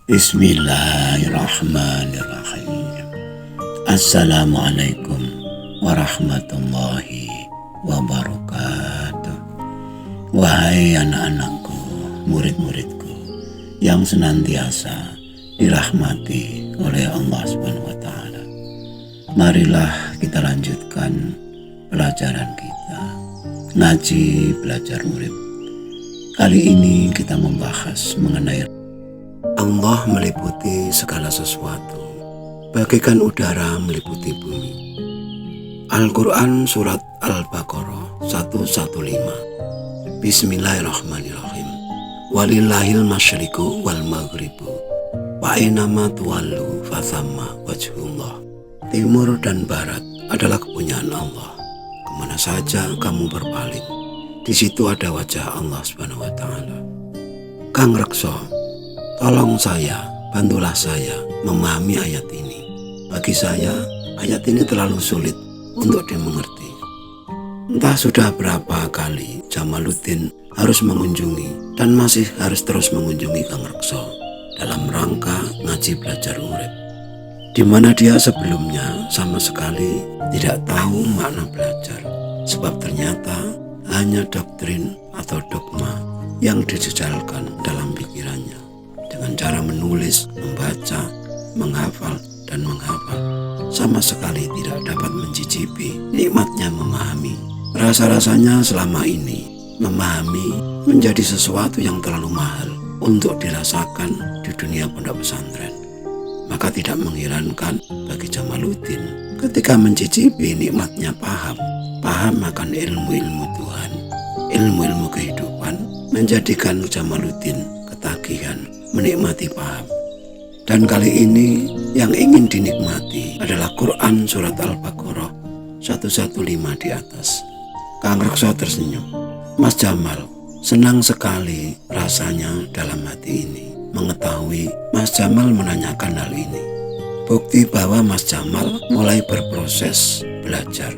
Bismillahirrahmanirrahim. Assalamualaikum warahmatullahi wabarakatuh. Wahai anak-anakku, murid-muridku yang senantiasa dirahmati oleh Allah Subhanahu wa Ta'ala, marilah kita lanjutkan pelajaran kita, ngaji belajar urip. Kali ini kita membahas mengenai Allah meliputi segala sesuatu, bagaikan udara meliputi bumi. Al-Quran Surat Al-Baqarah 115. Bismillahirrahmanirrahim. Walillahil masyriqu wal maghribu wa ainama tuwallu fathamma wajhullah. Timur dan barat adalah kepunyaan Allah. Kemana saja kamu berpaling, di situ ada wajah Allah Subhanahu wa Ta'ala. Kang Rekso, tolong saya, bantulah saya memahami ayat ini. Bagi saya, ayat ini terlalu sulit untuk dimengerti. Entah sudah berapa kali Jamaluddin harus mengunjungi dan masih harus terus mengunjungi Kang Rekso dalam rangka ngaji belajar urip, di mana dia sebelumnya sama sekali tidak tahu makna belajar, sebab ternyata hanya doktrin atau dogma yang dijejalkan dalam pikirannya dengan cara menulis, membaca, menghafal, dan menghafal. Sama sekali tidak dapat mencicipi nikmatnya memahami. Rasa-rasanya selama ini memahami menjadi sesuatu yang terlalu mahal untuk dirasakan di dunia pondok pesantren. Maka tidak mengherankan bagi Jamaluddin ketika mencicipi nikmatnya paham akan ilmu-ilmu Tuhan, ilmu-ilmu kehidupan, menjadikan Jamaluddin ketagihan menikmati paham. Dan kali ini yang ingin dinikmati adalah Quran Surat Al-Baqarah 115 di atas. Kang Rekso tersenyum. Mas Jamal, senang sekali rasanya dalam hati ini mengetahui Mas Jamal menanyakan hal ini. Bukti bahwa Mas Jamal mulai berproses belajar.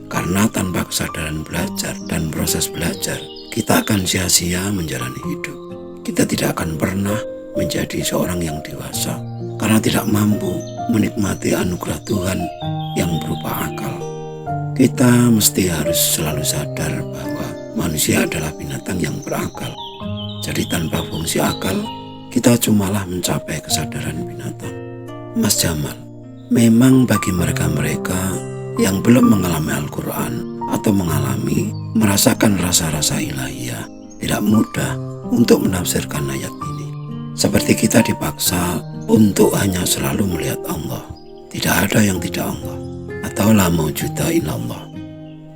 Karena tanpa kesadaran belajar dan proses belajar, kita akan sia-sia menjalani hidup. Kita tidak akan pernah menjadi seorang yang dewasa karena tidak mampu menikmati anugerah Tuhan yang berupa akal. Kita mesti harus selalu sadar bahwa manusia adalah binatang yang berakal. Jadi tanpa fungsi akal, kita cumalah mencapai kesadaran binatang. Mas Jamal, memang bagi mereka-mereka yang belum mengalami Al-Quran atau merasakan rasa-rasa ilahiyah, tidak mudah untuk menafsirkan ayat ini. Seperti kita dipaksa untuk hanya selalu melihat Allah. Tidak ada yang tidak Allah, atau la maujuda illallah.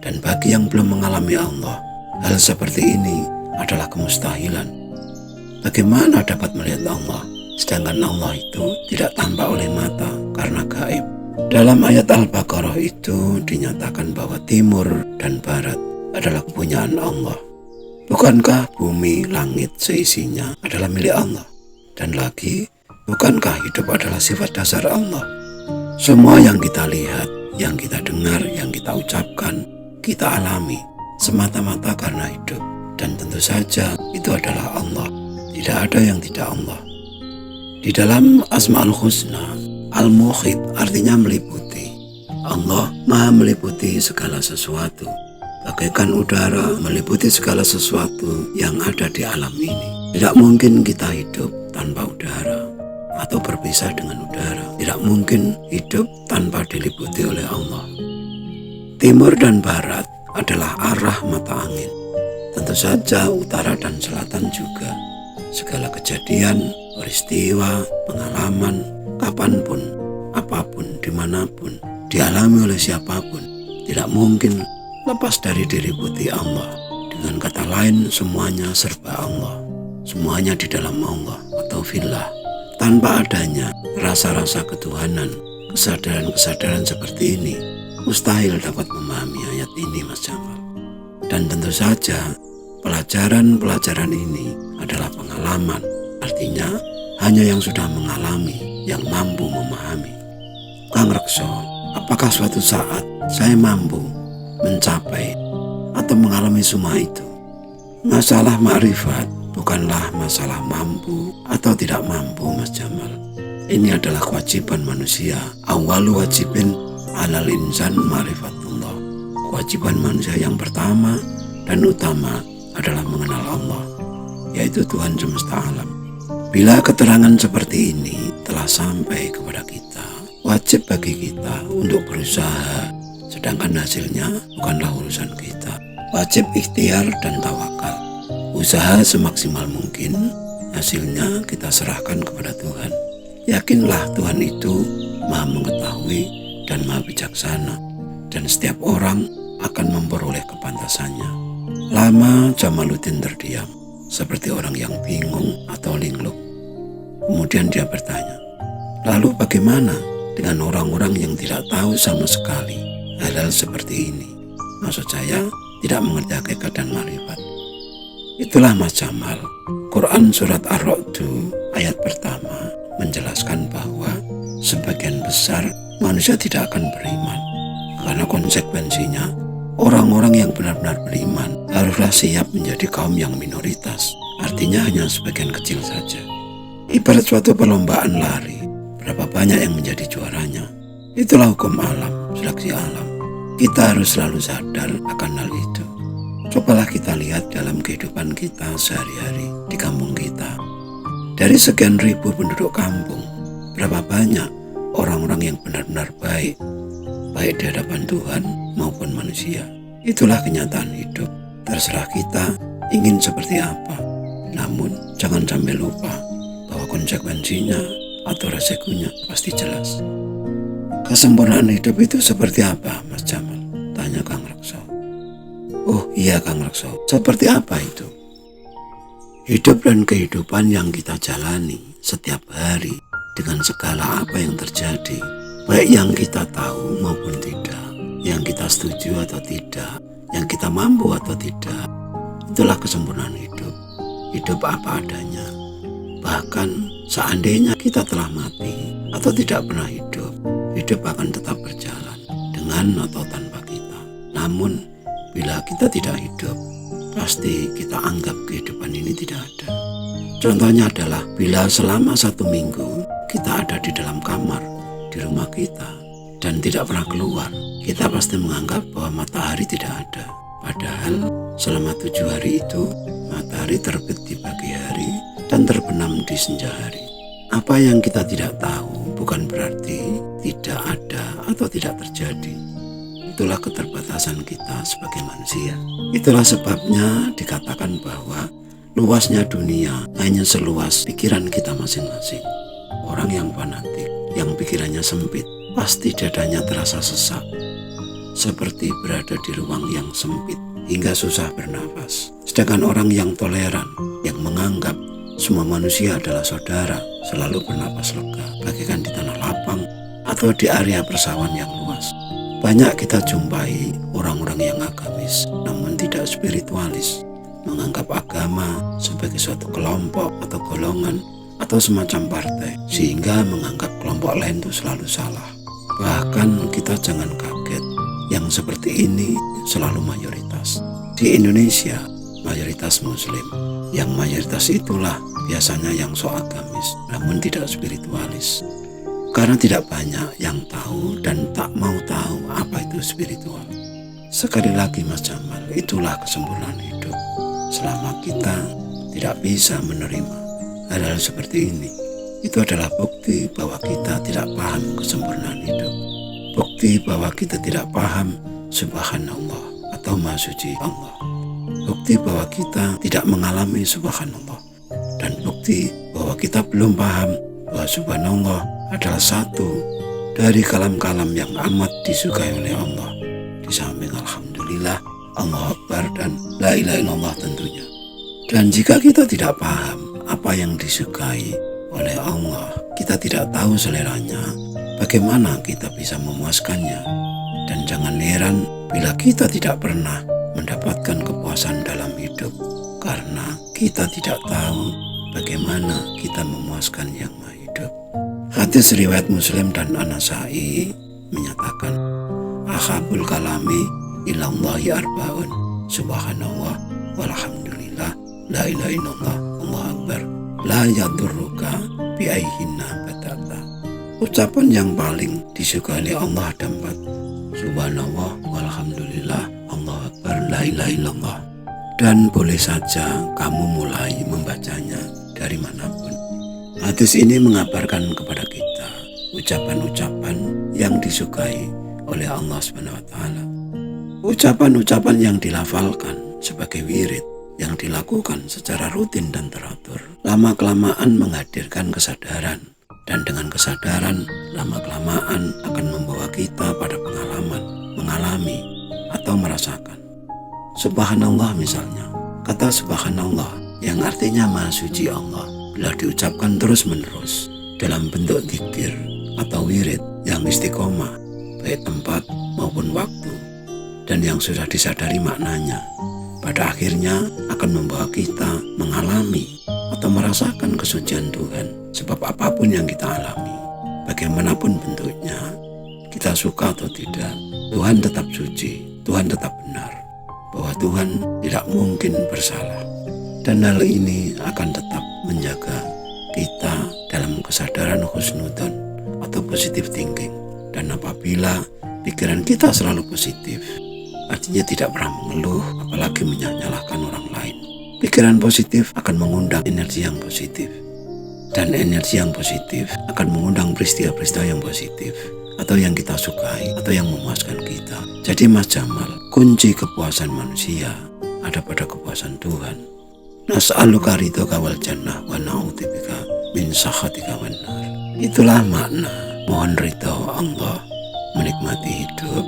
Dan bagi yang belum mengalami Allah, hal seperti ini adalah kemustahilan. Bagaimana dapat melihat Allah, sedangkan Allah itu tidak tampak oleh mata karena gaib? Dalam ayat Al-Baqarah itu dinyatakan bahwa timur dan barat adalah kepunyaan Allah. Bukankah bumi, langit, seisinya adalah milik Allah? Dan lagi, bukankah hidup adalah sifat dasar Allah? Semua yang kita lihat, yang kita dengar, yang kita ucapkan, kita alami semata-mata karena hidup. Dan tentu saja itu adalah Allah. Tidak ada yang tidak Allah. Di dalam Asma'ul Husna, Al-Muhit artinya meliputi. Allah maha meliputi segala sesuatu, bagaikan udara meliputi segala sesuatu yang ada di alam ini. Tidak mungkin kita hidup tanpa udara atau berpisah dengan udara. Tidak mungkin hidup tanpa diliputi oleh Allah. Timur dan barat adalah arah mata angin. Tentu saja utara dan selatan juga. Segala kejadian, peristiwa, pengalaman, kapanpun, apapun, dimanapun, dialami oleh siapapun, tidak mungkin lepas dari diliputi Allah. Dengan kata lain, semuanya serba Allah, semuanya di dalam Allah atau fillah. Tanpa adanya rasa-rasa ketuhanan, kesadaran-kesadaran seperti ini, mustahil dapat memahami ayat ini, Mas Jamal. Dan tentu saja pelajaran-pelajaran ini adalah pengalaman. Artinya hanya yang sudah mengalami yang mampu memahami. Kang Rekso, apakah suatu saat saya mampu mencapai atau mengalami semua itu? Masalah ma'rifat bukanlah masalah mampu atau tidak mampu, Mas Jamal. Ini adalah kewajiban manusia. Awalu wajibin alal insan ma'rifatullah. Kewajiban manusia yang pertama dan utama adalah mengenal Allah, yaitu Tuhan semesta alam. Bila keterangan seperti ini telah sampai kepada kita, wajib bagi kita untuk berusaha, sedangkan hasilnya bukanlah urusan kita. Wajib ikhtiar dan tawakal. Usaha semaksimal mungkin, hasilnya kita serahkan kepada Tuhan. Yakinlah Tuhan itu Maha mengetahui dan Maha bijaksana, dan setiap orang akan memperoleh kepantasannya. Lama Jamaluddin terdiam, seperti orang yang bingung atau linglung. Kemudian dia bertanya, lalu bagaimana dengan orang-orang yang tidak tahu sama sekali hal-hal seperti ini? Maksud saya, tidak mengerti hakikat dan marifat. Itulah Mas Jamal. Quran surat Ar-Ra'd ayat pertama menjelaskan bahwa sebagian besar manusia tidak akan beriman. Karena konsekuensinya, orang-orang yang benar-benar beriman haruslah siap menjadi kaum yang minoritas. Artinya hanya sebagian kecil saja. Ibarat suatu perlombaan lari, berapa banyak yang menjadi juaranya. Itulah hukum alam, seleksi alam. Kita harus selalu sadar akan hal itu. Cobalah kita lihat dalam kehidupan kita sehari-hari di kampung kita. Dari sekian ribu penduduk kampung, berapa banyak orang-orang yang benar-benar baik di hadapan Tuhan maupun manusia. Itulah kenyataan hidup. Terserah kita ingin seperti apa. Namun jangan sampai lupa bahwa konsekuensinya atau resikonya pasti jelas. Kesempurnaan hidup itu seperti apa, Mas Jamal? Tanya Kang Rekso. Oh iya Kang Rekso, seperti apa itu? Hidup dan kehidupan yang kita jalani setiap hari dengan segala apa yang terjadi, baik yang kita tahu maupun tidak, yang kita setuju atau tidak, yang kita mampu atau tidak. Itulah kesempurnaan hidup. Hidup apa adanya. Bahkan seandainya kita telah mati atau tidak pernah hidup, hidup akan tetap berjalan dengan atau tanpa kita. Namun bila kita tidak hidup, pasti kita anggap kehidupan ini tidak ada. Contohnya adalah bila selama 1 minggu kita ada di dalam kamar di rumah kita dan tidak pernah keluar, kita pasti menganggap bahwa matahari tidak ada. Padahal selama 7 hari itu matahari terbit di pagi hari dan terbenam di senja hari. Apa yang kita tidak tahu bukan berarti tidak ada atau tidak terjadi. Itulah keterbatasan kita sebagai manusia. Itulah sebabnya dikatakan bahwa luasnya dunia hanya seluas pikiran kita masing-masing. Orang yang fanatik, yang pikirannya sempit, pasti dadanya terasa sesak, seperti berada di ruang yang sempit hingga susah bernafas. Sedangkan orang yang toleran, yang menganggap semua manusia adalah saudara, selalu bernapas lega, bagaikan di tanah lapang atau di area persawahan yang luas. Banyak kita jumpai orang-orang yang agamis, namun tidak spiritualis, menganggap agama sebagai suatu kelompok atau golongan atau semacam partai, sehingga menganggap kelompok lain itu selalu salah. Bahkan kita jangan kaget, yang seperti ini selalu mayoritas. Di Indonesia, mayoritas Muslim. Yang mayoritas itulah biasanya yang sok agamis, namun tidak spiritualis. Karena tidak banyak yang tahu dan tak mau tahu apa itu spiritual. Sekali lagi Mas Jamal, itulah kesempurnaan hidup. Selama kita tidak bisa menerima hal-hal seperti ini, itu adalah bukti bahwa kita tidak paham kesempurnaan hidup. Bukti bahwa kita tidak paham Subhanallah atau Maha Suci Allah. Bukti bahwa kita tidak mengalami Subhanallah. Dan bukti bahwa kita belum paham bahwa Subhanallah adalah satu dari kalam-kalam yang amat disukai oleh Allah. Di samping Alhamdulillah, Allahu Akbar, dan La ilaha illallah tentunya. Dan jika kita tidak paham apa yang disukai oleh Allah, kita tidak tahu seleranya, bagaimana kita bisa memuaskannya. Dan jangan heran bila kita tidak pernah mendapatkan kepuasan dalam hidup, karena kita tidak tahu bagaimana kita memuaskan yang maha hidup. Hadis riwayat Muslim dan An-Nasa'i menyatakan, akhabul kalami ilallahi arba'un, subhanallah walhamdulillah, la ilaha illallah, Allahu Akbar, la yadurruka bi'ayhinna batata. Ucapan yang paling disukai oleh Allah ada 4. Subhanallah, walhamdulillah, Allahu Akbar, la ilaha illallah. Dan boleh saja kamu mulai membacanya dari manapun. Hadis ini mengabarkan kepada kita ucapan-ucapan yang disukai oleh Allah SWT. Ucapan-ucapan yang dilafalkan sebagai wirid, yang dilakukan secara rutin dan teratur, lama-kelamaan menghadirkan kesadaran. Dan dengan kesadaran, lama-kelamaan akan membawa kita pada pengalaman, mengalami, atau merasakan. Subhanallah misalnya, kata subhanallah yang artinya maha suci Allah, bila diucapkan terus-menerus dalam bentuk dzikir atau wirid yang istiqomah, baik tempat maupun waktu, dan yang sudah disadari maknanya, pada akhirnya akan membawa kita mengalami atau merasakan kesucian Tuhan. Sebab apapun yang kita alami, bagaimanapun bentuknya, kita suka atau tidak, Tuhan tetap suci, Tuhan tetap benar, bahwa Tuhan tidak mungkin bersalah. Dan hal ini akan tetap menjaga kita dalam kesadaran husnudon atau positive thinking. Dan apabila pikiran kita selalu positif, artinya tidak pernah mengeluh, apalagi menyalahkan orang lain. Pikiran positif akan mengundang energi yang positif. Dan energi yang positif akan mengundang peristiwa-peristiwa yang positif, atau yang kita sukai, atau yang memuaskan kita. Jadi Mas Jamal, kunci kepuasan manusia ada pada kepuasan Tuhan. Nas'aluka ridhoka wal jannah wa na'udzubika min sakhatika wan nar. Itulah makna mohon ridho Allah, menikmati hidup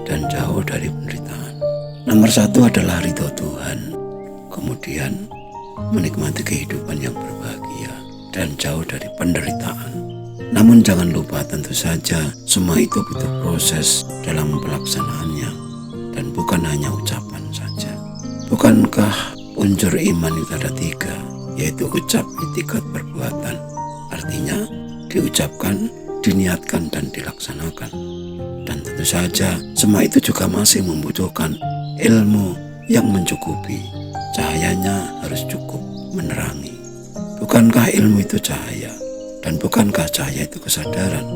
dan jauh dari penderitaan. Nomor 1 adalah ridho Tuhan, kemudian menikmati kehidupan yang berbahagia dan jauh dari penderitaan. Namun jangan lupa, tentu saja semua itu butuh proses dalam pelaksanaannya, dan bukan hanya ucapan saja. Bukankah unsur iman itu ada 3, yaitu ucap, i'tiqad, perbuatan. Artinya diucapkan, diniatkan, dan dilaksanakan. Dan tentu saja semua itu juga masih membutuhkan ilmu yang mencukupi. Cahayanya harus cukup menerangi. Bukankah ilmu itu cahaya? Dan bukankah cahaya itu kesadaran?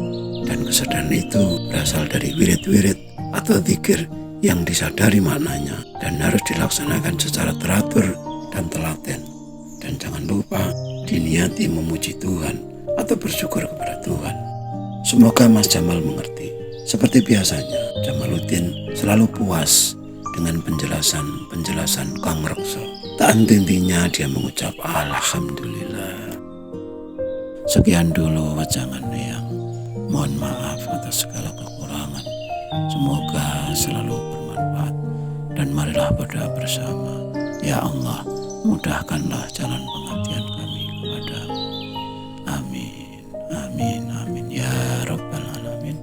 Dan kesadaran itu berasal dari wirid-wirid atau dzikir yang disadari maknanya dan harus dilaksanakan secara teratur dan telaten. Dan jangan lupa diniati memuji Tuhan atau bersyukur kepada Tuhan. Semoga Mas Jamal mengerti. Seperti biasanya, Jamaluddin selalu puas dengan penjelasan Kang Rekso. Tak henti-hentinya dia mengucap Alhamdulillah. Sekian dulu wajangan yang mohon maaf atas segala kekurangan. Semoga selalu bermanfaat. Dan marilah berdoa bersama. Ya Allah, mudahkanlah jalan pengabdian kami kepadamu. Amin, amin, amin ya Rabbal Alamin.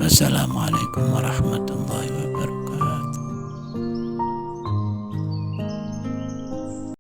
Wassalamualaikum warahmatullahi wabarakatuh.